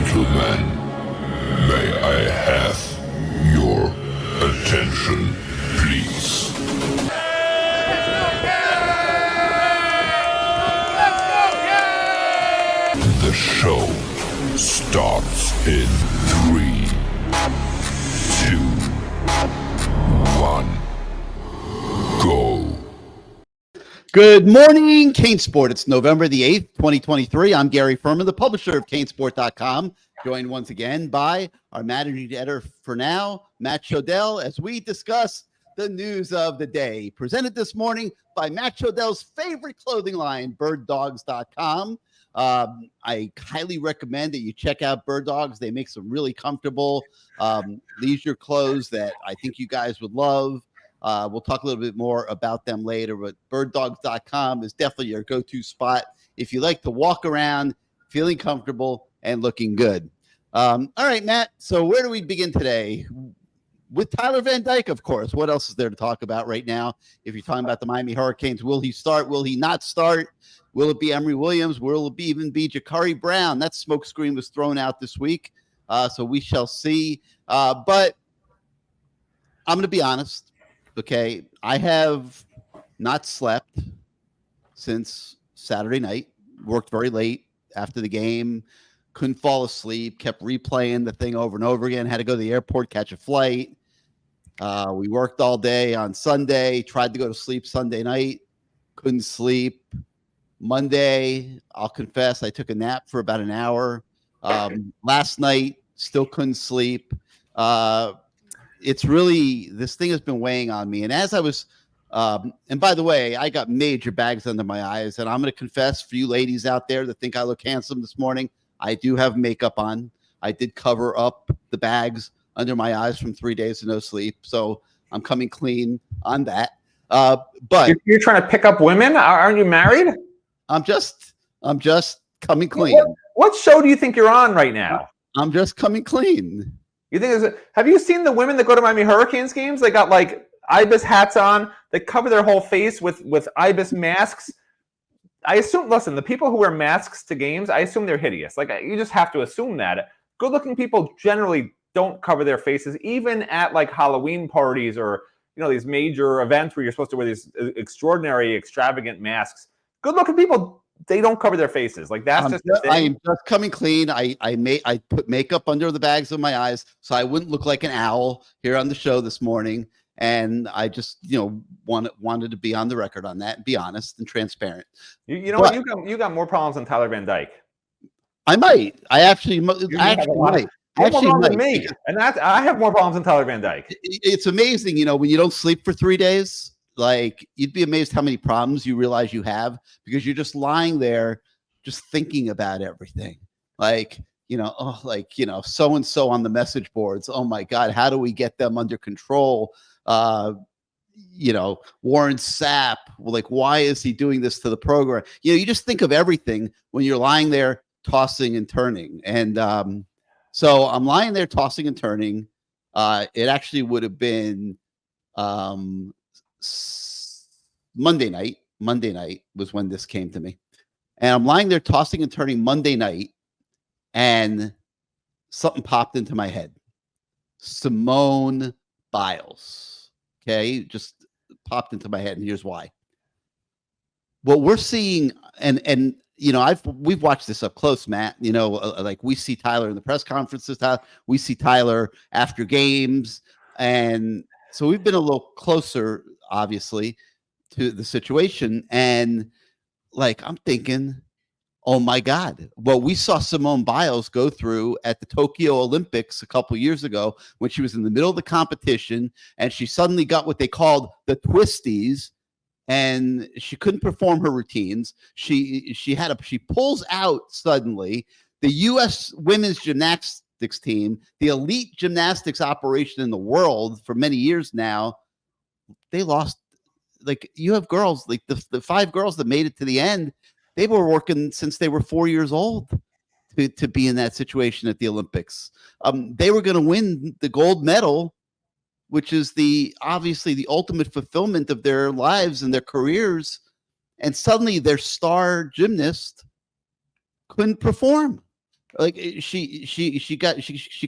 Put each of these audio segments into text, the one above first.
gentlemen, may I have your attention, please? The show starts in 3, 2, 1, go. Good morning, CaneSport. It's November the 8th, 2023. I'm Gary Ferman, the publisher of CaneSport.com, joined once again by our managing editor for now, Matt Shodell, as we discuss the news of the day. Presented this morning by Matt Shodell's favorite clothing line, birddogs.com. I highly recommend that you check out Bird Dogs. They make some really comfortable leisure clothes that I think you guys would love. We'll talk a little bit more about them later, but birddogs.com is definitely your go-to spot if you like to walk around feeling comfortable and looking good. All right, Matt. So where do we begin today? With Tyler Van Dyke, of course. What else is there to talk about right now? If you're talking about the Miami Hurricanes, will he start? Will he not start? Will it be Emory Williams? Will it even be Ja'Carri Brown? That smokescreen was thrown out this week, so we shall see. But I'm going to be honest. Okay, I have not slept since Saturday night. Worked very late after the game. Couldn't fall asleep. Kept replaying the thing over and over again. Had to go to the airport, catch a flight. We worked all day on Sunday. Tried to go to sleep Sunday night. Couldn't sleep. Monday, I'll confess, I took a nap for about an hour. Last night, still couldn't sleep. It's really, this thing has been weighing on me. And as I was, and by the way, I got major bags under my eyes. And I'm going to confess for you ladies out there that think I look handsome this morning, I do have makeup on. I did cover up the bags under my eyes from 3 days of no sleep. So I'm coming clean on that. But you're trying to pick up women? Aren't you married? I'm just coming clean. What show do you think you're on right now? I'm just coming clean. You think have you seen the women that go to Miami Hurricanes games? They got like Ibis hats on. They cover their whole face with Ibis masks. I assume, listen, the people who wear masks to games, I assume they're hideous. Like, you just have to assume that. Good-looking people generally don't cover their faces, even at like Halloween parties or, you know, these major events where you're supposed to wear these extraordinary, extravagant masks. Good-looking people, they don't cover their faces. Like, that's just the thing. I am just coming clean. I put makeup under the bags of my eyes so I wouldn't look like an owl here on the show this morning. And I just, wanted to be on the record on that and be honest and transparent. You know what? You got more problems than Tyler Van Dyke. I might. I actually might. Than me. And I have more problems than Tyler Van Dyke. It's amazing, when you don't sleep for 3 days. Like, you'd be amazed how many problems you realize you have because you're just lying there, just thinking about everything. Like, so-and-so on the message boards. Oh my God, how do we get them under control? Warren Sapp, like, why is he doing this to the program? You just think of everything when you're lying there tossing and turning. And so I'm lying there tossing and turning. It actually would have been Monday night was when this came to me, and I'm lying there tossing and turning Monday night, and something popped into my head. Simone Biles. Okay, just popped into my head, and here's why. What we're seeing, and we've watched this up close, Matt. Like, we see Tyler in the press conferences, we see Tyler after games, and so we've been a little closer, obviously, to the situation. And like, I'm thinking, oh my God, well, we saw Simone Biles go through at the Tokyo Olympics a couple years ago when she was in the middle of the competition and she suddenly got what they called the twisties and she couldn't perform her routines. She pulls out suddenly. The U.S. women's gymnastics team, the elite gymnastics operation in the world for many years now, they lost. Like, you have girls, like the 5 girls that made it to the end, they were working since they were 4 years old to be in that situation at the Olympics. They were going to win the gold medal, which is obviously the ultimate fulfillment of their lives and their careers. And suddenly their star gymnast couldn't perform. Like she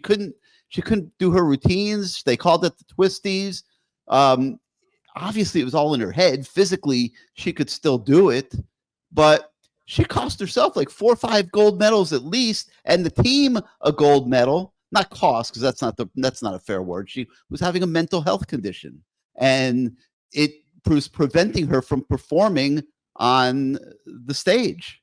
couldn't do her routines. They called it the twisties. Obviously, it was all in her head. Physically, she could still do it, but she cost herself like 4 or 5 gold medals at least, and the team a gold medal. Not cost, because that's not a fair word. She was having a mental health condition, and it was preventing her from performing on the stage.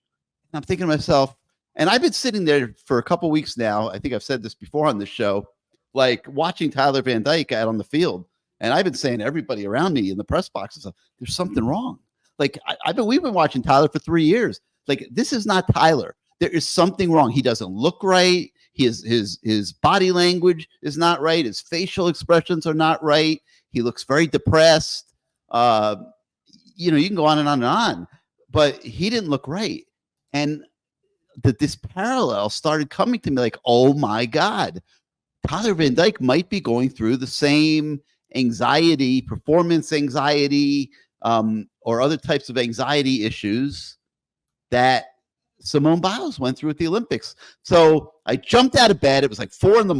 And I'm thinking to myself, and I've been sitting there for a couple weeks now. I think I've said this before on the show, like watching Tyler Van Dyke out on the field. And I've been saying to everybody around me in the press boxes, there's something wrong. Like we've been watching Tyler for 3 years. Like, this is not Tyler. There is something wrong. He doesn't look right. His body language is not right. His facial expressions are not right. He looks very depressed. You can go on and on and on, but he didn't look right. And this parallel started coming to me like, oh my God, Tyler Van Dyke might be going through the same anxiety, performance anxiety, or other types of anxiety issues that Simone Biles went through at the Olympics. So I jumped out of bed. It was like 4 a.m.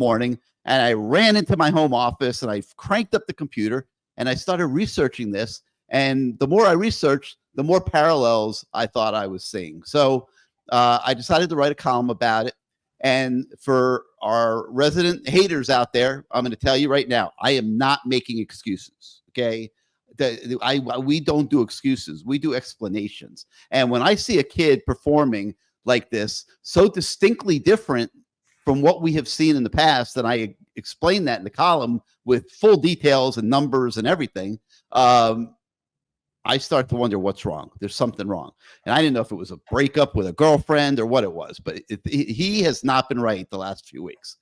and I ran into my home office and I cranked up the computer and I started researching this. And the more I researched, the more parallels I thought I was seeing. So I decided to write a column about it. And for our resident haters out there, I'm going to tell you right now, I am not making excuses. Okay. We don't do excuses. We do explanations. And when I see a kid performing like this, so distinctly different from what we have seen in the past, and I explain that in the column with full details and numbers and everything, I start to wonder what's wrong. There's something wrong. And I didn't know if it was a breakup with a girlfriend or what it was, but he has not been right the last few weeks.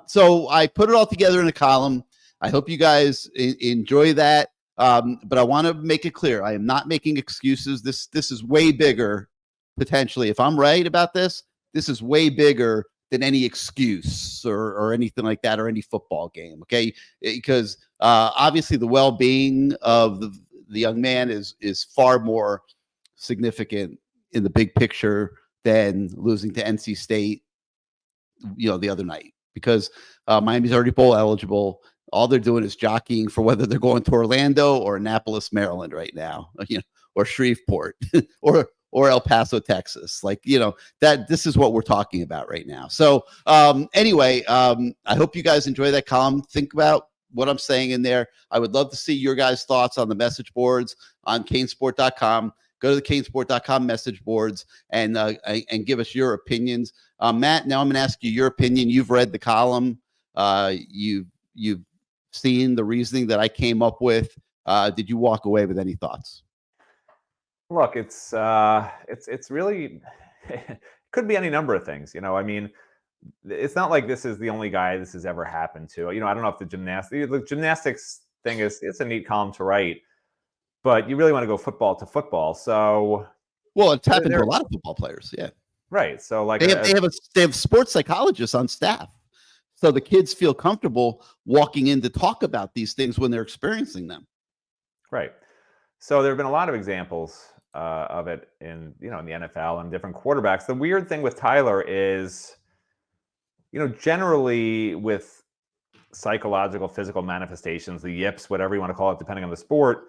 So I put it all together in a column. I hope you guys enjoy that. But I want to make it clear. I am not making excuses. This is way bigger, potentially. If I'm right about this, this is way bigger than any excuse or anything like that, or any football game. Okay. Because obviously the well-being of the young man is far more significant in the big picture than losing to NC State, the other night, because Miami's already bowl eligible. All they're doing is jockeying for whether they're going to Orlando or Annapolis, Maryland right now, or Shreveport or El Paso, Texas. That this is what we're talking about right now. So anyway, I hope you guys enjoy that column. Think about what I'm saying in there. I would love to see your guys' thoughts on the message boards on CaneSport.com. Go to the CaneSport.com message boards and give us your opinions. Matt, now I'm going to ask you your opinion. You've read the column. You've seen the reasoning that I came up with. Did you walk away with any thoughts? Look, it's really it could be any number of things. I mean, it's not like this is the only guy this has ever happened to. I don't know if the gymnastics thing it's a neat column to write, but you really want to go football to football. So, well, it's happened to a lot of football players. Yeah, right. So like they have sports psychologists on staff. So the kids feel comfortable walking in to talk about these things when they're experiencing them. Right. So there have been a lot of examples of it in the NFL and different quarterbacks. The weird thing with Tyler is, generally with psychological, physical manifestations, the yips, whatever you want to call it, depending on the sport,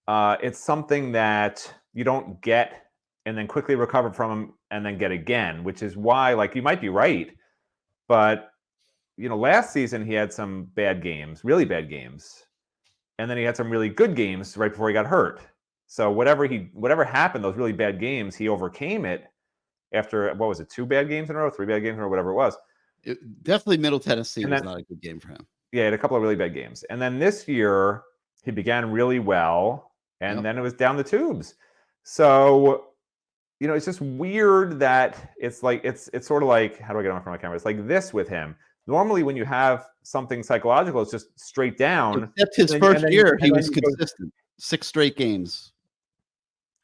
it's something that you don't get and then quickly recover from and then get again, which is why, you might be right, but last season he had some bad games, really bad games. And then he had some really good games right before he got hurt. So whatever happened, those really bad games, he overcame it after, 2 bad games in a row, 3 bad games in a row, whatever it was. Definitely Middle Tennessee was not a good game for him. Yeah, he had a couple of really bad games. And then this year he began really well, and then it was down the tubes. So, it's just weird that it's sort of like, how do I get on front of my camera? It's like this with him. Normally, when you have something psychological, it's just straight down. Except his first year, he was consistent. 6 straight games.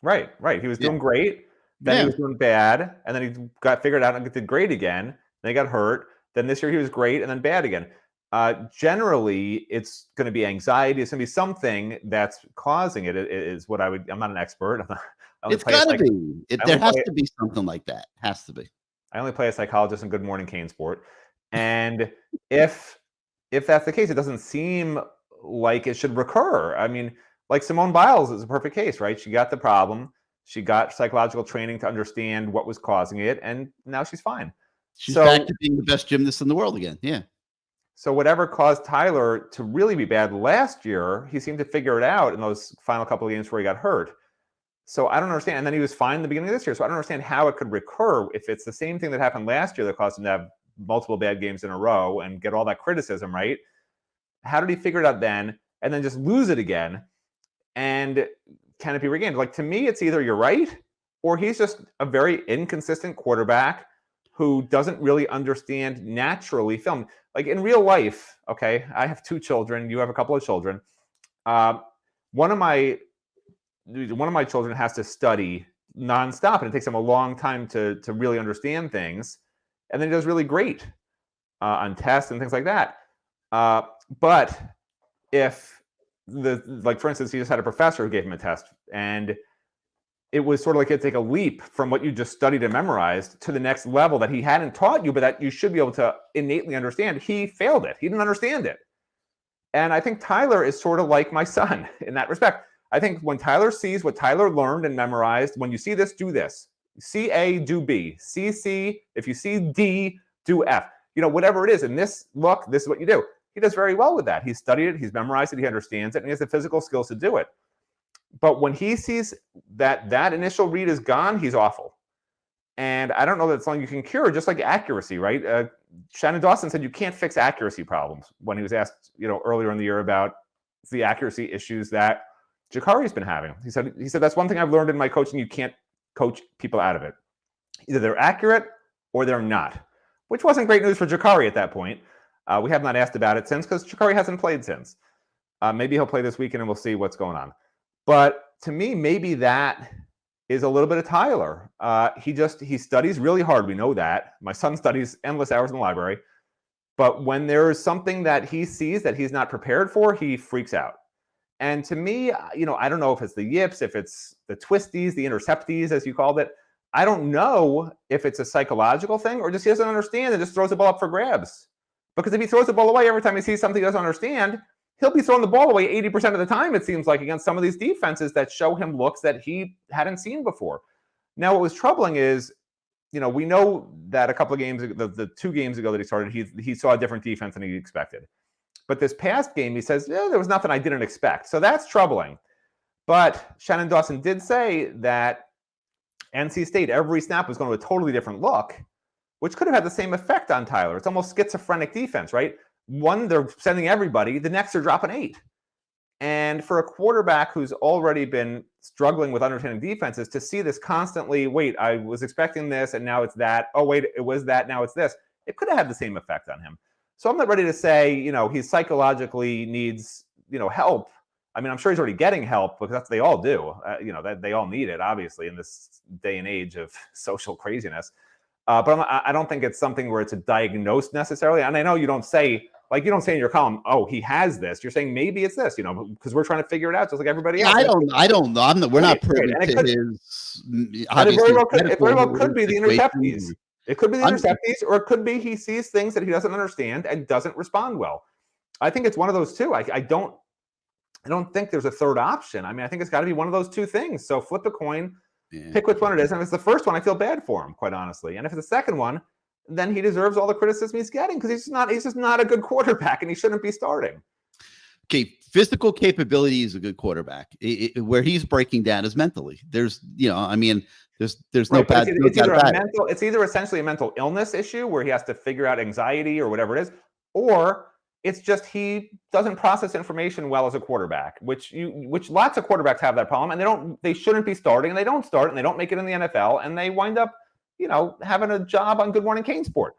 Right. He was doing great. Then he was doing bad. And then he got figured out and did great again. Then he got hurt. Then this year he was great and then bad again. Generally, it's going to be anxiety. It's going to be something that's causing it. Is what I'm not an expert. It's got to be. There has to be something like that. Has to be. I only play a psychologist in Good Morning CaneSport. And if that's the case, it doesn't seem like it should recur. I mean, like Simone Biles is a perfect case, right? She got the problem. She got psychological training to understand what was causing it, and now she's fine. She's back to being the best gymnast in the world again. Yeah. So whatever caused Tyler to really be bad last year, he seemed to figure it out in those final couple of games where he got hurt. So I don't understand. And then he was fine in the beginning of this year. So I don't understand how it could recur if it's the same thing that happened last year that caused him to have multiple bad games in a row and get all that criticism, right? How did he figure it out then and then just lose it again? And can it be regained? Like, to me, it's either you're right or he's just a very inconsistent quarterback who doesn't really understand naturally film. Like in real life, okay, I have 2 children. You have a couple of children. One of my children has to study nonstop, and it takes him a long time to really understand things. And then he does really great on tests and things like that. But if for instance, he just had a professor who gave him a test, and it was sort of like you had to take a leap from what you just studied and memorized to the next level that he hadn't taught you, but that you should be able to innately understand. He failed it. He didn't understand it. And I think Tyler is sort of like my son in that respect. I think when Tyler sees what Tyler learned and memorized, when you see this, do this. See A, do B. See C, if you see D, do F. You know, whatever it is. In this look, this is what you do. He does very well with that. He's studied it. He's memorized it. He understands it. And he has the physical skills to do it. But when he sees that initial read is gone, he's awful. And I don't know that it's something you can cure, just like accuracy, right? Shannon Dawson said you can't fix accuracy problems when he was asked, earlier in the year about the accuracy issues that Jakari's been having. He said that's one thing I've learned in my coaching. You can't coach people out of it. Either they're accurate or they're not, which wasn't great news for Jakari at that point. We have not asked about it since because Jakari hasn't played since. Maybe he'll play this weekend and we'll see what's going on. But to me, maybe that is a little bit of Tyler. He studies really hard. We know that. My son studies endless hours in the library. But when there is something that he sees that he's not prepared for, he freaks out. And to me, I don't know if it's the yips, if it's the twisties, the intercepties, as you called it. I don't know if it's a psychological thing or just he doesn't understand and just throws the ball up for grabs. Because if he throws the ball away every time he sees something he doesn't understand, he'll be throwing the ball away 80% of the time, it seems like, against some of these defenses that show him looks that he hadn't seen before. Now, what was troubling is, we know that a couple of games ago, the 2 games ago that he started, he saw a different defense than he expected. But this past game, he says, there was nothing I didn't expect. So that's troubling. But Shannon Dawson did say that NC State, every snap was going to a totally different look, which could have had the same effect on Tyler. It's almost schizophrenic defense, right? One, they're sending everybody. The next, they're dropping 8. And for a quarterback who's already been struggling with understanding defenses, to see this constantly, wait, I was expecting this, and now it's that. Oh, wait, it was that, now it's this. It could have had the same effect on him. So I'm not ready to say, he psychologically needs, help. I mean, I'm sure he's already getting help because they all do. That they all need it, obviously, in this day and age of social craziness. But I don't think it's something where it's a diagnosed necessarily. And I know you don't say in your column, oh, he has this. You're saying maybe it's this, because we're trying to figure it out just like everybody else. I don't know. We're not privy to his. And it very well could be the interceptees. It could be the interceptees, or it could be he sees things that he doesn't understand and doesn't respond well. I think it's one of those two. I don't think there's a third option. I mean, I think it's got to be one of those two things. So flip a coin, pick which one it is. And if it's the first one, I feel bad for him, quite honestly. And if it's the second one, then he deserves all the criticism he's getting because he's just not a good quarterback and he shouldn't be starting. Okay, physical capability is a good quarterback. Where he's breaking down is mentally. There's no bad. It's either essentially a mental illness issue where he has to figure out anxiety or whatever it is, or it's just he doesn't process information well as a quarterback, which lots of quarterbacks have that problem, and they shouldn't be starting, and they don't start, and they don't make it in the NFL, and they wind up, having a job on Good Morning CaneSport.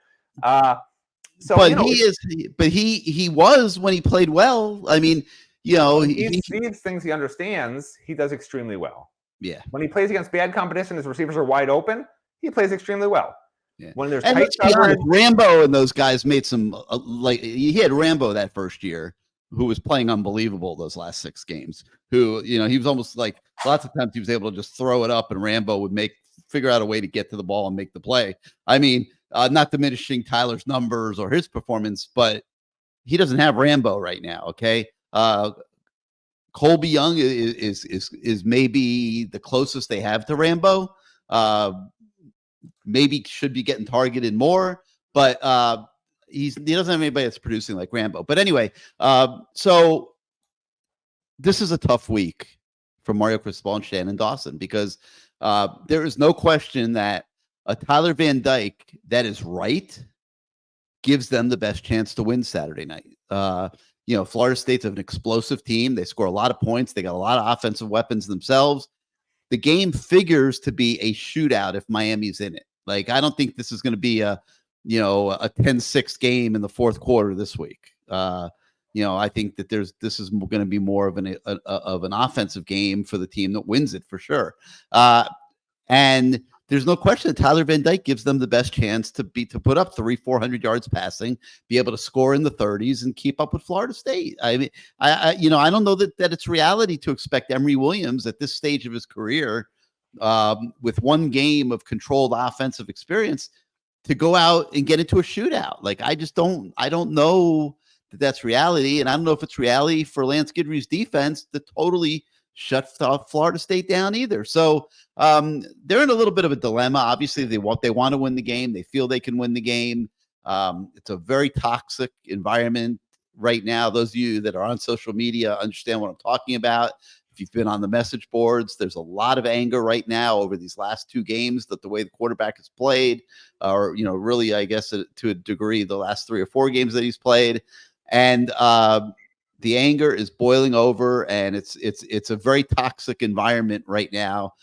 He was when he played well. I mean, he sees things he understands. He does extremely well. Yeah. When he plays against bad competition, his receivers are wide open. He plays extremely well. Yeah. When there's tight coverage, Rambo and those guys made some he had Rambo that first year, who was playing unbelievable those last 6 games. Who he was almost like lots of times he was able to just throw it up, and Rambo would make figure out a way to get to the ball and make the play. I mean, not diminishing Tyler's numbers or his performance, but he doesn't have Rambo right now. Okay. Colby Young is maybe the closest they have to Rambo. Maybe should be getting targeted more, but he doesn't have anybody that's producing like Rambo. But anyway, so this is a tough week for Mario Cristobal and Shannon Dawson, because there is no question that a Tyler Van Dyke that is right gives them the best chance to win Saturday night. Florida State's an explosive team. They score a lot of points. They got a lot of offensive weapons themselves. The game figures to be a shootout if Miami's in it. Like, I don't think this is going to be a 10-6 game in the fourth quarter this week. I think that this is going to be more of an offensive game for the team that wins it for sure. And there's no question that Tyler Van Dyke gives them the best chance to put up 300-400 yards passing, be able to score in the 30s, and keep up with Florida State. I mean, I don't know that it's reality to expect Emory Williams at this stage of his career, with one game of controlled offensive experience, to go out and get into a shootout. Like, I don't know that that's reality, and I don't know if it's reality for Lance Guidry's defense to totally shut Florida State down either. So they're in a little bit of a dilemma. Obviously, they want to win the game. They feel they can win the game. It's a very toxic environment right now. Those of you that are on social media understand what I'm talking about. If you've been on the message boards, there's a lot of anger right now over these last two games, that the way the quarterback has played, or really, I guess to a degree, the last 3 or 4 games that he's played, and the anger is boiling over, and it's a very toxic environment right now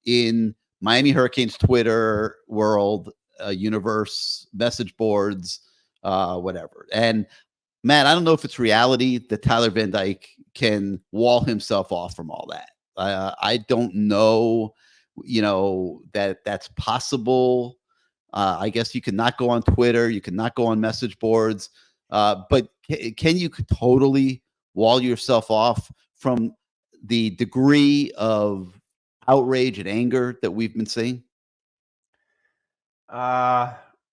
in Miami Hurricanes Twitter world, universe, message boards, whatever. And man, I don't know if it's reality that Tyler Van Dyke can wall himself off from all that. I don't know, that that's possible. I guess you cannot go on Twitter, you cannot go on message boards. But can you totally wall yourself off from the degree of outrage and anger that we've been seeing?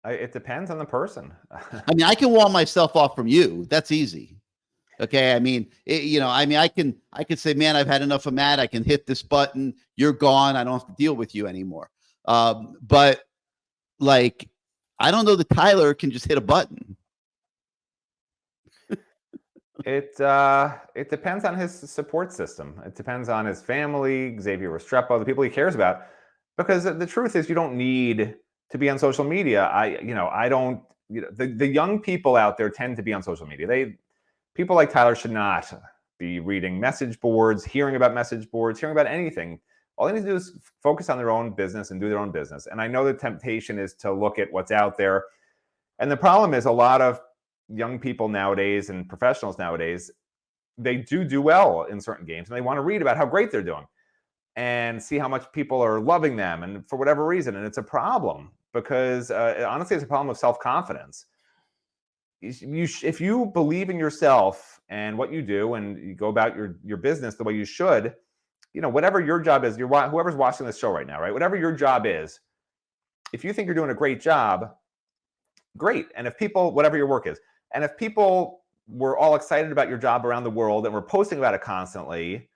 It depends on the person. I mean, I can wall myself off from you. That's easy. Okay. I mean, I can say, man, I've had enough of Matt. I can hit this button. You're gone. I don't have to deal with you anymore. But like, I don't know that Tyler can just hit a button. It depends on his support system. It depends on his family, Xavier Restrepo, the people he cares about. Because the truth is, you don't need to be on social media. The young people out there tend to be on social media. People like Tyler should not be reading message boards, hearing about message boards, hearing about anything. All they need to do is focus on their own business and do their own business. And I know the temptation is to look at what's out there. And the problem is, a lot of young people nowadays and professionals nowadays, they do well in certain games, and they want to read about how great they're doing and see how much people are loving them, and for whatever reason. And it's a problem, because honestly, it's a problem of self-confidence. If you believe in yourself and what you do, and you go about your business the way you should, whatever your job is, whoever's watching this show right now, right? Whatever your job is, if you think you're doing a great job, great. And if people, whatever your work is, and if people were all excited about your job around the world and were posting about it constantly,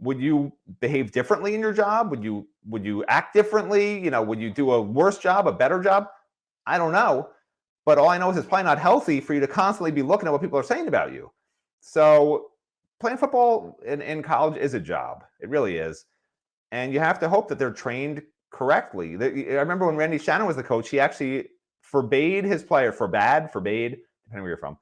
would you behave differently in your job? Would you act differently? Would you do a worse job, a better job? I don't know. But all I know is it's probably not healthy for you to constantly be looking at what people are saying about you. So playing football in college is a job. It really is. And you have to hope that they're trained correctly. I remember when Randy Shannon was the coach, he actually forbade, depending where you're from.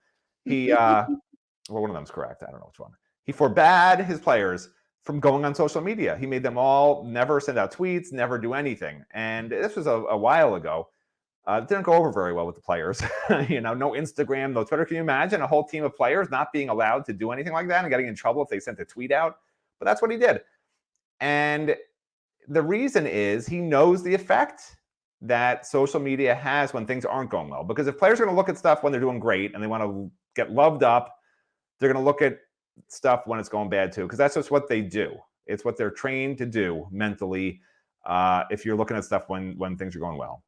He, well, one of them's correct. I don't know which one. He forbade his players from going on social media. He made them all never send out tweets, never do anything. And this was a while ago. It didn't go over very well with the players. No Instagram, no Twitter. Can you imagine a whole team of players not being allowed to do anything like that and getting in trouble if they sent a tweet out? But that's what he did. And the reason is, he knows the effect that social media has when things aren't going well. Because if players are going to look at stuff when they're doing great and they want to get loved up, they're going to look at stuff when it's going bad too, because that's just what they do. It's what they're trained to do mentally. if you're looking at stuff when things are going well.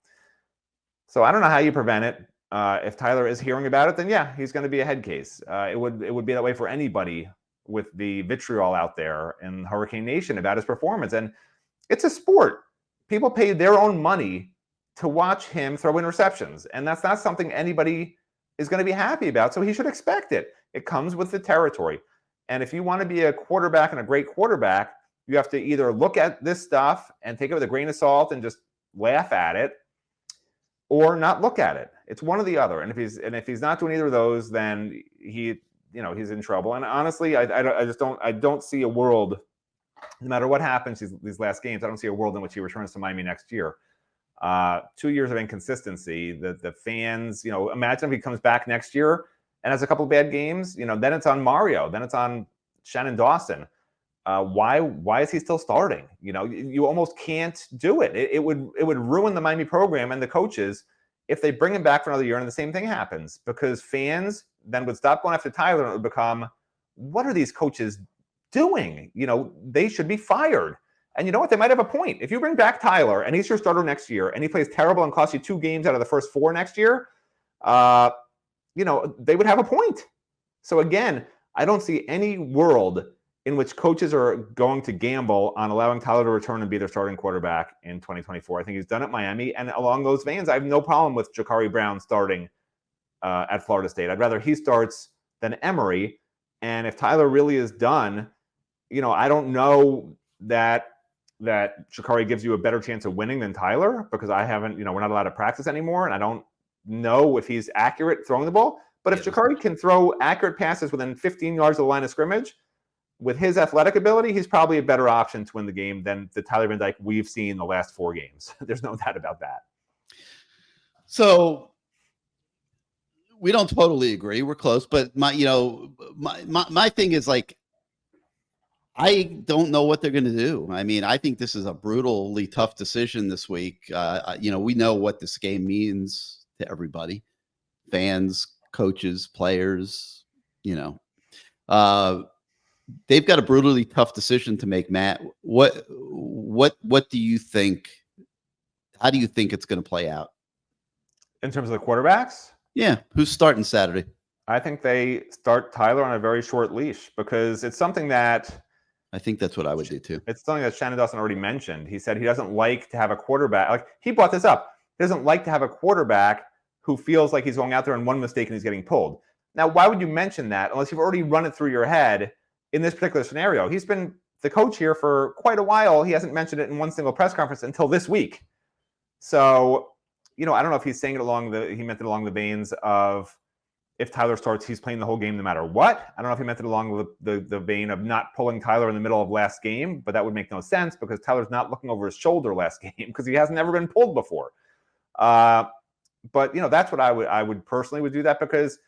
So I don't know how you prevent it. If Tyler is hearing about it, then yeah, he's going to be a head case. It would be that way for anybody with the vitriol out there in Hurricane Nation about his performance. And it's a sport. People pay their own money to watch him throw interceptions. And that's not something anybody is going to be happy about. So he should expect it. It comes with the territory. And if you want to be a quarterback and a great quarterback, you have to either look at this stuff and take it with a grain of salt and just laugh at it, or not look at it. It's one or the other. And if he's not doing either of those, then he's in trouble. And honestly, I don't see a world, no matter what happens these last games, I don't see a world in which he returns to Miami next year. 2 years of inconsistency. The fans, imagine if he comes back next year and has a couple of bad games, then it's on Mario, then it's on Shannon Dawson. Why is he still starting? You almost can't do it. It would ruin the Miami program and the coaches if they bring him back for another year and the same thing happens, because fans then would stop going after Tyler and it would become, what are these coaches doing? They should be fired. And you know what? They might have a point. If you bring back Tyler and he's your starter next year and he plays terrible and costs you 2 games out of the first 4 next year, they would have a point. So again, I don't see any world in which coaches are going to gamble on allowing Tyler to return and be their starting quarterback in 2024. I think he's done it at Miami. And along those veins, I have no problem with Ja'Carri Brown starting at Florida State. I'd rather he starts than Emory. And if Tyler really is done, I don't know that Ja'Carri gives you a better chance of winning than Tyler, because I haven't, we're not allowed to practice anymore. And I don't know if he's accurate throwing the ball. But if Ja'Carri can throw accurate passes within 15 yards of the line of scrimmage, with his athletic ability, he's probably a better option to win the game than the Tyler Van Dyke we've seen the last 4 games. There's no doubt about that. So we don't totally agree. We're close, but my thing is, like, I don't know what they're going to do. I mean, I think this is a brutally tough decision this week. We know what this game means to everybody, fans, coaches, players, they've got a brutally tough decision to make. Matt, what do you think? How do you think it's going to play out in terms of the quarterbacks? Yeah, who's starting Saturday? I think they start Tyler on a very short leash, because it's something that I think that's what I would do too. It's something that Shannon Dawson already mentioned. He said he doesn't like to have a quarterback. Like, he brought this up. He doesn't like to have a quarterback who feels like he's going out there and one mistake and he's getting pulled. Now, why would you mention that unless you've already run it through your head? In this particular scenario, he's been the coach here for quite a while. He hasn't mentioned it in one single press conference until this week. So, I don't know if he's saying it he meant it along the veins of, if Tyler starts, he's playing the whole game no matter what. I don't know if he meant it along the vein of not pulling Tyler in the middle of last game, but that would make no sense, because Tyler's not looking over his shoulder last game, because he hasn't ever been pulled before. But that's what I would personally would do that, because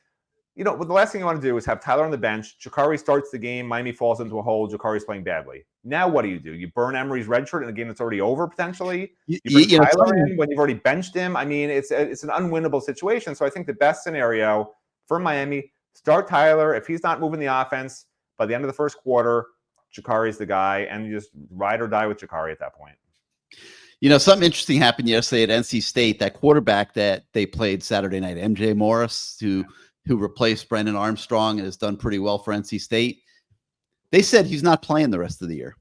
the last thing you want to do is have Tyler on the bench. Ja'Carri starts the game. Miami falls into a hole. Ja'Carri's playing badly. Now what do? You burn Emory's red shirt in a game that's already over, potentially? You bring Tyler in when you've already benched him? I mean, it's an unwinnable situation. So I think the best scenario for Miami, start Tyler. If he's not moving the offense by the end of the first quarter, Ja'Carri's the guy, and you just ride or die with Ja'Carri at that point. Something interesting happened yesterday at NC State. That quarterback that they played Saturday night, MJ Morris, who replaced Brendan Armstrong and has done pretty well for NC State. They said he's not playing the rest of the year.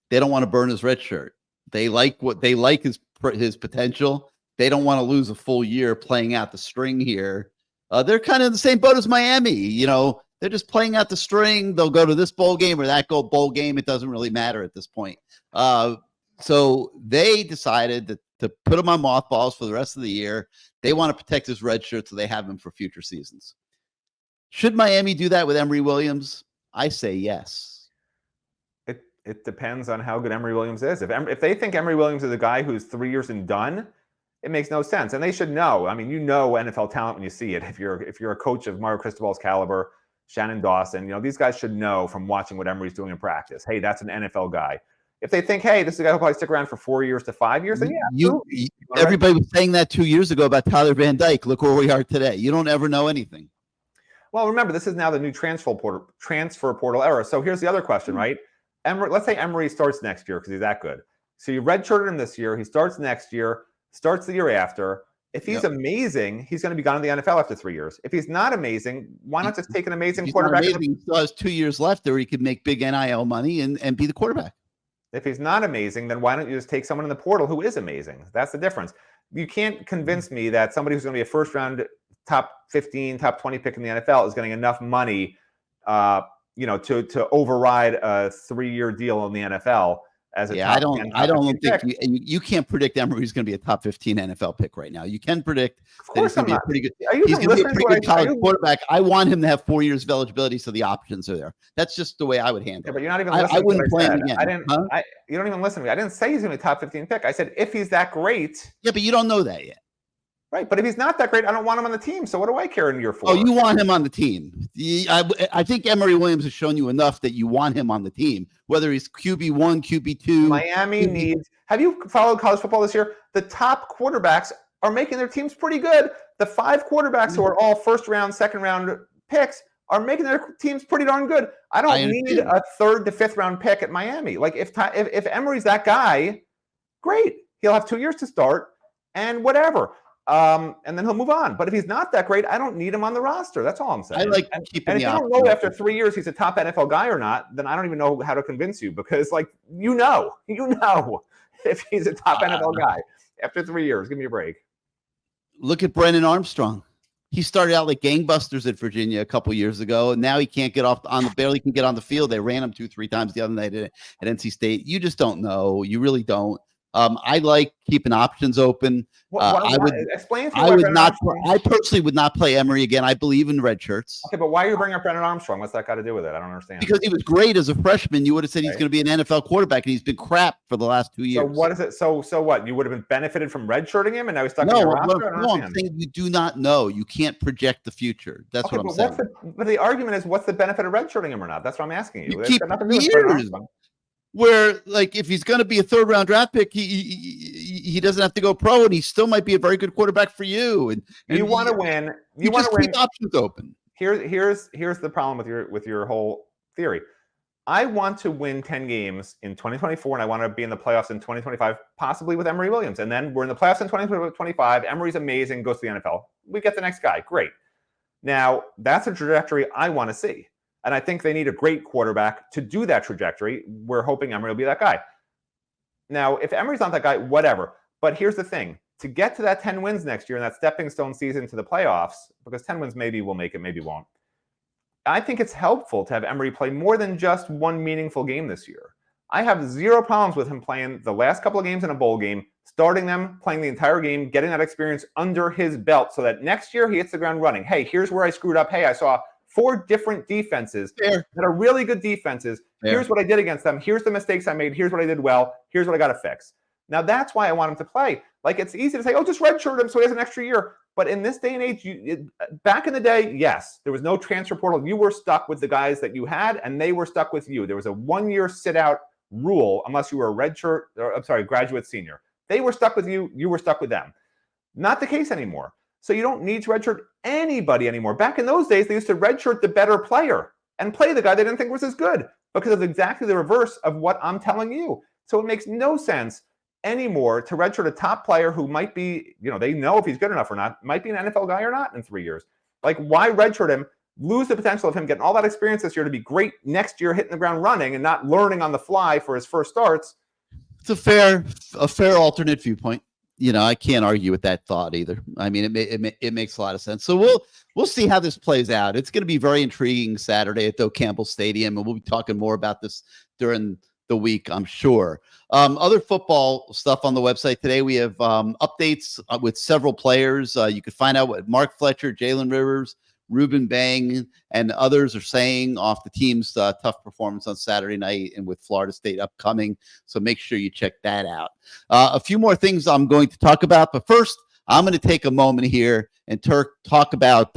They don't want to burn his red shirt. They like his potential. They don't want to lose a full year playing out the string here. They're kind of in the same boat as Miami. They're just playing out the string. They'll go to this bowl game or that bowl game. It doesn't really matter at this point. So they decided to put him on mothballs for the rest of the year. They want to protect his red shirt, so they have him for future seasons. Should Miami do that with Emory Williams? I say yes. It depends on how good Emory Williams is. If they think Emory Williams is a guy who's 3 years and done, it makes no sense. And they should know. I mean, NFL talent when you see it. If you're a coach of Mario Cristobal's caliber, Shannon Dawson, these guys should know from watching what Emory's doing in practice. Hey, that's an NFL guy. If they think, hey, this is a guy who'll probably stick around for 4 years to 5 years, then yeah. Everybody was saying that 2 years ago about Tyler Van Dyke. Look where we are today. You don't ever know anything. Well, remember, this is now the new transfer portal era. So here's the other question, right? Let's say Emory starts next year because he's that good. So you redshirted him this year. He starts next year, starts the year after. If he's amazing, he's going to be gone in the NFL after 3 years. If he's not amazing, why not just take an amazing quarterback? He still has 2 years left there. He could make big NIL money and be the quarterback. If he's not amazing, then why don't you just take someone in the portal who is amazing? That's the difference. You can't convince me that somebody who's going to be a first-round top 15, top 20 pick in the NFL is getting enough money, to override a 3-year deal in the NFL. I don't think you can't predict Emery's going to be a top 15 NFL pick right now. You can predict that he's going to be a pretty good. He's going to be a pretty good college quarterback. I want him to have 4 years of eligibility, so the options are there. That's just the way I would handle it. But you're not even listening. I wouldn't play him again. You don't even listen to me. I didn't say he's going to be a top 15 pick. I said if he's that great. Yeah, but you don't know that yet. Right, but if he's not that great, I don't want him on the team. So what do I care in year 4? Oh, you want him on the team. I think Emory Williams has shown you enough that you want him on the team, whether he's QB1, QB2. Miami needs – have you followed college football this year? The top quarterbacks are making their teams pretty good. The 5 quarterbacks who are all first-round, second-round picks are making their teams pretty darn good. I don't need a 3rd to 5th-round pick at Miami. Like, if Emory's that guy, great. He'll have 2 years to start and whatever. And then he'll move on. But if he's not that great, I don't need him on the roster. That's all I'm saying. I like keeping and if you don't know after 3 years he's a top NFL guy or not, then I don't even know how to convince you because, you know if he's a top NFL guy after 3 years. Give me a break. Look at Brennan Armstrong. He started out like gangbusters at Virginia a couple years ago, and now he can't get barely can get on the field. They ran him 2-3 times the other night at NC State. You just don't know. You really don't. I like keeping options open. I personally would not play Emory again. I believe in red shirts. Okay, but why are you bringing up Brennan Armstrong? What's that got to do with it? I don't understand. Because he was great as a freshman. You would have said he's going to be an NFL quarterback, and he's been crap for the last 2 years. So what is it? So what? You would have been benefited from redshirting him, and now he's stuck in your roster? No, I'm saying you do not know. You can't project the future. That's what I'm saying. But the argument is, what's the benefit of redshirting him or not? That's what I'm asking you. You keep years. Where, if he's going to be a 3rd-round draft pick, he doesn't have to go pro, and he still might be a very good quarterback for you. And you want to win. You want to keep options open. Here's the problem with your whole theory. I want to win 10 games in 2024, and I want to be in the playoffs in 2025, possibly with Emory Williams. And then we're in the playoffs in 2025. Emory's amazing, goes to the NFL. We get the next guy. Great. Now, that's a trajectory I want to see. And I think they need a great quarterback to do that trajectory. We're hoping Emory will be that guy. Now, if Emory's not that guy, whatever. But here's the thing. To get to that 10 wins next year and that stepping stone season to the playoffs, because 10 wins maybe will make it, maybe won't. I think it's helpful to have Emory play more than just one meaningful game this year. I have zero problems with him playing the last couple of games in a bowl game, starting them, playing the entire game, getting that experience under his belt so that next year he hits the ground running. Hey, here's where I screwed up. Hey, I saw 4 different defenses that are really good defenses. Here's what I did against them. Here's the mistakes I made. Here's what I did well. Here's what I got to fix. Now, that's why I want him to play. It's easy to say, just redshirt him so he has an extra year. But in this day and age, back in the day, yes, there was no transfer portal. You were stuck with the guys that you had, and they were stuck with you. There was a 1-year sit-out rule unless you were a graduate senior. They were stuck with you. You were stuck with them. Not the case anymore. So you don't need to redshirt anybody anymore. Back in those days, they used to redshirt the better player and play the guy they didn't think was as good because of exactly the reverse of what I'm telling you. So it makes no sense anymore to redshirt a top player who might be, they know if he's good enough or not, might be an NFL guy or not in 3 years. Why redshirt him, lose the potential of him getting all that experience this year to be great next year hitting the ground running and not learning on the fly for his first starts? It's a fair alternate viewpoint. I can't argue with that thought either. I mean, it makes a lot of sense. So we'll see how this plays out. It's going to be very intriguing Saturday at Doak Campbell Stadium, and we'll be talking more about this during the week, I'm sure. Other football stuff on the website today. We have updates with several players. You could find out what Mark Fletcher, Jalen Rivers, Ruben Bang, and others are saying off the team's tough performance on Saturday night and with Florida State upcoming. So make sure you check that out. A few more things I'm going to talk about, but first, I'm going to take a moment here and talk about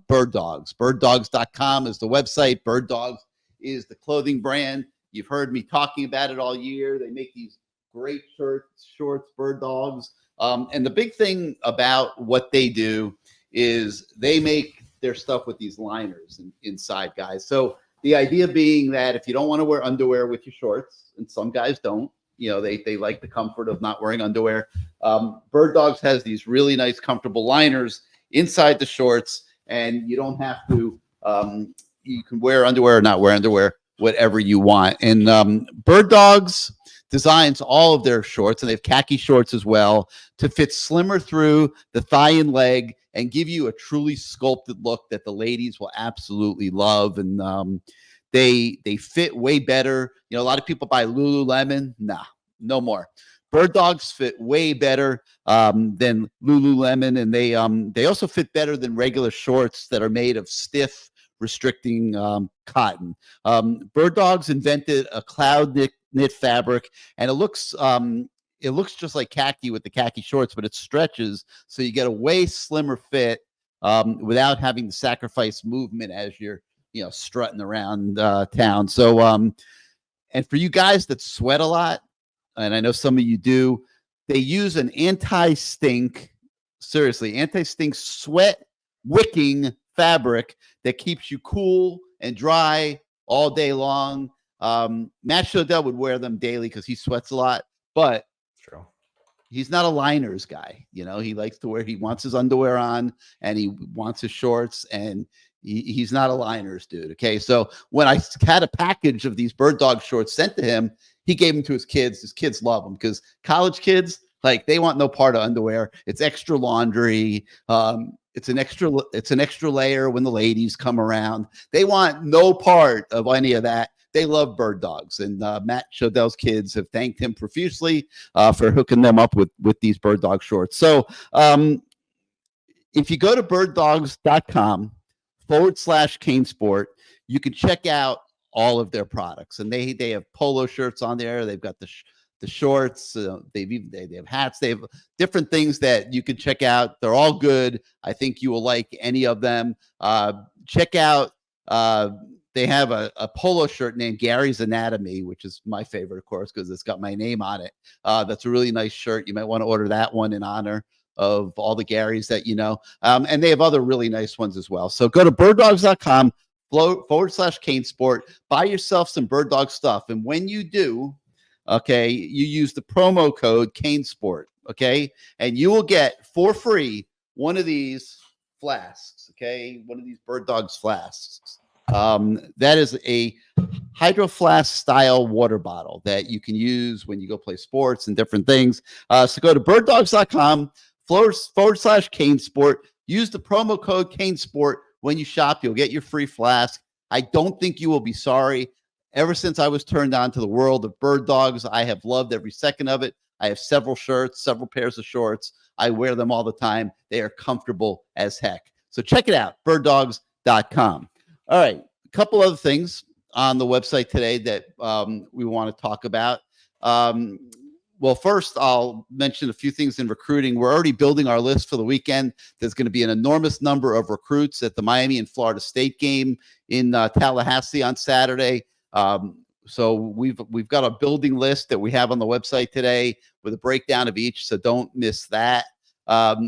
Bird Dogs. Birddogs.com is the website. Bird Dogs is the clothing brand. You've heard me talking about it all year. They make these great shorts, Bird Dogs. And the big thing about what they do is they make their stuff with these liners inside, guys. So the idea being that if you don't want to wear underwear with your shorts, and some guys don't, they like the comfort of not wearing underwear. Bird Dogs has these really nice, comfortable liners inside the shorts, and you don't have to. You can wear underwear or not wear underwear, whatever you want. And Bird Dogs designs all of their shorts, and they have khaki shorts as well, to fit slimmer through the thigh and leg and give you a truly sculpted look that the ladies will absolutely love. And they fit way better. A lot of people buy Lululemon. Nah, no more. Bird Dogs fit way better than Lululemon, and they also fit better than regular shorts that are made of stiff, restricting cotton. Bird Dogs invented a cloud knit fabric, and it looks just like khaki with the khaki shorts, but it stretches, so you get a way slimmer fit without having to sacrifice movement as you're strutting around town. So and for you guys that sweat a lot, and I know some of you do, they use an anti-stink sweat wicking fabric that keeps you cool and dry all day long. Matt Shodell would wear them daily because he sweats a lot, but True. He's not a liners guy. He likes to he wants his underwear on, and he wants his shorts, and he's not a liners dude. Okay. So when I had a package of these Bird Dog shorts sent to him, he gave them to his kids. His kids love them because college kids, they want no part of underwear. It's extra laundry. It's an extra layer when the ladies come around. They want no part of any of that. They love Bird Dogs, and Matt Shodell's kids have thanked him profusely for hooking them up with these Bird Dog shorts. So if you go to birdddogs.com/CaneSport, you can check out all of their products, and they have polo shirts on there. They've got the shorts. They have hats. They have different things that you can check out. They're all good. I think you will like any of them. Check out. They have a polo shirt named Gary's Anatomy, which is my favorite, of course, because it's got my name on it. That's a really nice shirt. You might want to order that one in honor of all the Garys that you know. And they have other really nice ones as well. So go to birdddogs.com/CaneSport. Buy yourself some Bird Dog stuff. And when you do, okay, you use the promo code CaneSport, okay? And you will get for free one of these flasks, okay? One of these Bird Dogs flasks. That is a Hydro Flask style water bottle that you can use when you go play sports and different things. So go to birdddogs.com/CaneSport. Use the promo code CaneSport when you shop. You'll get your free flask. I don't think you will be sorry. Ever since I was turned on to the world of Bird Dogs, I have loved every second of it. I have several shirts, several pairs of shorts. I wear them all the time. They are comfortable as heck. So check it out, birdddogs.com. All right, a couple other things on the website today that we want to talk about. Well, first, I'll mention a few things in recruiting. We're already building our list for the weekend. There's going to be an enormous number of recruits at the Miami and Florida State game in Tallahassee on Saturday. So we've got a building list that we have on the website today with a breakdown of each, so don't miss that.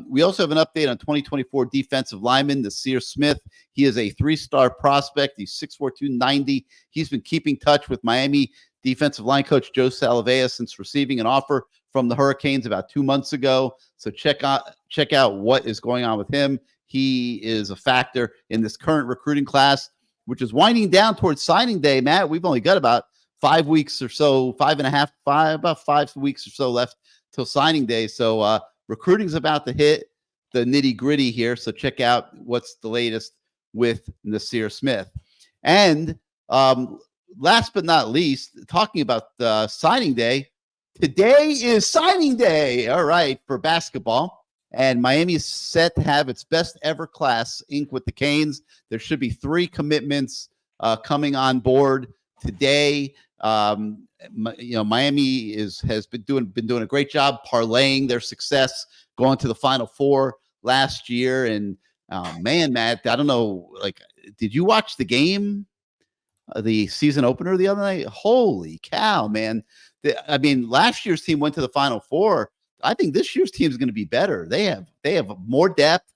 We also have an update on 2024 defensive lineman, Nasir Smith. He is a 3-star prospect. He's 6'4", 290. He's been keeping touch with Miami defensive line coach Joe Salavea since receiving an offer from the Hurricanes about 2 months ago. So check out what is going on with him. He is a factor in this current recruiting class, which is winding down towards signing day. Matt, we've only got about 5 weeks or so, about 5 weeks or so left till signing day. So recruiting's about to hit the nitty gritty here. So check out what's the latest with Nasir Smith. And last but not least, talking about signing day, today is signing day. All right, for basketball. And Miami is set to have its best ever class ink with the Canes. There should be 3 commitments coming on board today. Miami has been doing a great job parlaying their success going to the Final Four last year. And man, Matt, I don't know, did you watch the game, the season opener the other night? Holy cow, man! Last year's team went to the Final Four. I think this year's team is going to be better. They have more depth,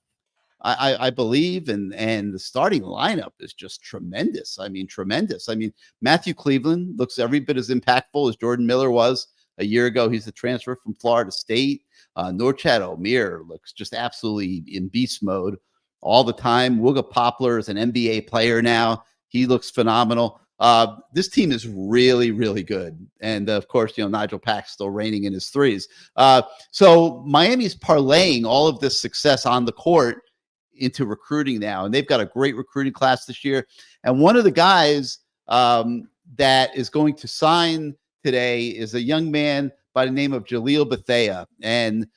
I believe, and the starting lineup is just tremendous. Tremendous. Matthew Cleveland looks every bit as impactful as Jordan Miller was a year ago. He's a transfer from Florida State. Norchad Omir looks just absolutely in beast mode all the time. Wooga Poplar is an NBA player now. He looks phenomenal. This team is really, really good. And of course, Nigel Pack's still reigning in his threes. So Miami's parlaying all of this success on the court into recruiting now. And they've got a great recruiting class this year. And one of the guys that is going to sign today is a young man by the name of Jaleel Bethea. And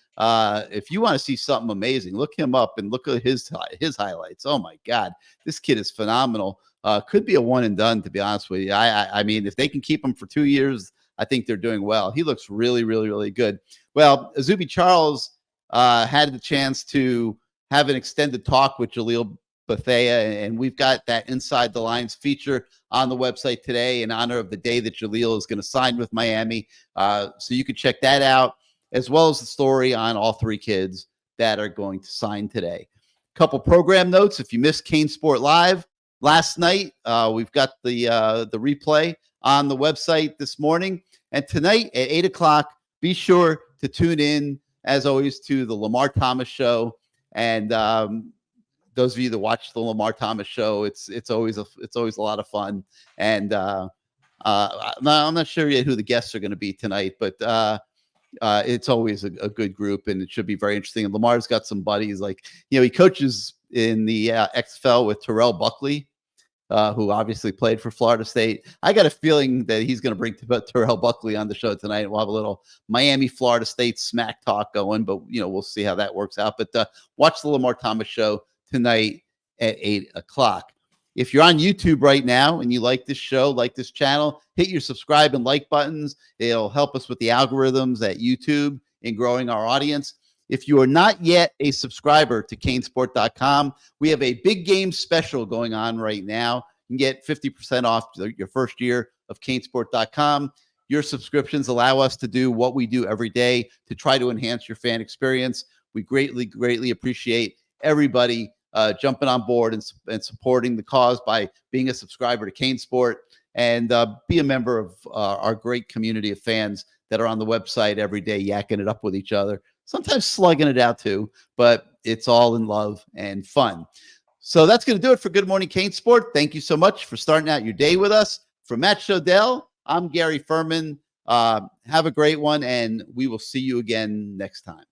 if you want to see something amazing, look him up and look at his highlights. Oh my God, this kid is phenomenal. Could be a one and done, to be honest with you. I mean, if they can keep him for 2 years, I think they're doing well. He looks really, really, really good. Well, Azubi Charles had the chance to have an extended talk with Jaleel Bethea, and we've got that Inside the Lines feature on the website today in honor of the day that Jaleel is going to sign with Miami. So you can check that out, as well as the story on all three kids that are going to sign today. Couple program notes. If you missed CaneSport Live last night, we've got the replay on the website this morning. And tonight at 8 o'clock, be sure to tune in, as always, to the Lamar Thomas Show. And those of you that watch the Lamar Thomas Show, it's always a lot of fun. And I'm not sure yet who the guests are going to be tonight, but it's always a good group, and it should be very interesting. And Lamar's got some buddies, like he coaches in the XFL with Terrell Buckley, who obviously played for Florida State. I got a feeling that he's going to bring Terrell Buckley on the show tonight, and we'll have a little Miami, Florida State smack talk going, but we'll see how that works out. But watch the Lamar Thomas Show tonight at 8 o'clock. If you're on YouTube right now and you like this show, like this channel, hit your subscribe and like buttons. It'll help us with the algorithms at YouTube in growing our audience. If you are not yet a subscriber to CaneSport.com, we have a big game special going on right now. You can get 50% off your first year of CaneSport.com. Your subscriptions allow us to do what we do every day to try to enhance your fan experience. We greatly, greatly appreciate everybody jumping on board and supporting the cause by being a subscriber to CaneSport, and be a member of our great community of fans that are on the website every day yakking it up with each other, sometimes slugging it out too, but it's all in love and fun. So that's going to do it for Good Morning CaneSport. Thank you so much for starting out your day with us. For Matt Shodell, I'm Gary Ferman. Have a great one, and we will see you again next time.